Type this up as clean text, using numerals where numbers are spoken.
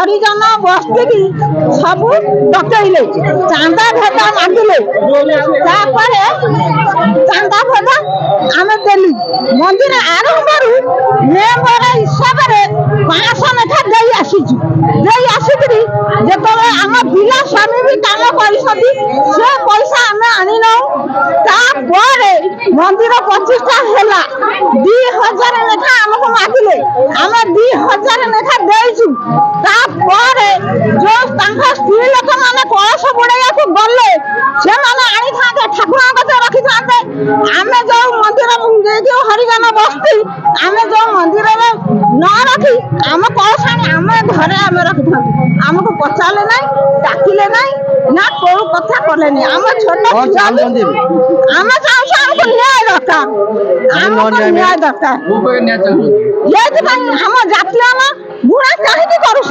हरिजन बस्ती सब डकैले चांदा भेदा मागिले चांदा भेदा आम देलु मंदिर आरंभ मेम्बर हिसाब से 500 लेखा दे आसीचु दे आसिकी जो आम पिला स्वामी भी काम कर पैसा आम आनी नपर मंदिर प्रतिष्ठा है 2000 लेखा आमको मागिले आम 2000 लेखा देचु जो स्त्री लोक मैंने कलश बुड़ाइया गले से आनी था ठाकुर रखी था आम जो मंदिर हरिजन बस्ती आम जो मंदिर न रखी आम कलश आम घरे आम रखी था आमको पचारे ना डाकिले ना कौ कथा कले आम छोट आम चाहूँ आमको न्याय दरकार आमको न्याय दरकार ये आम जातीय बुढ़ा कहीं करूँ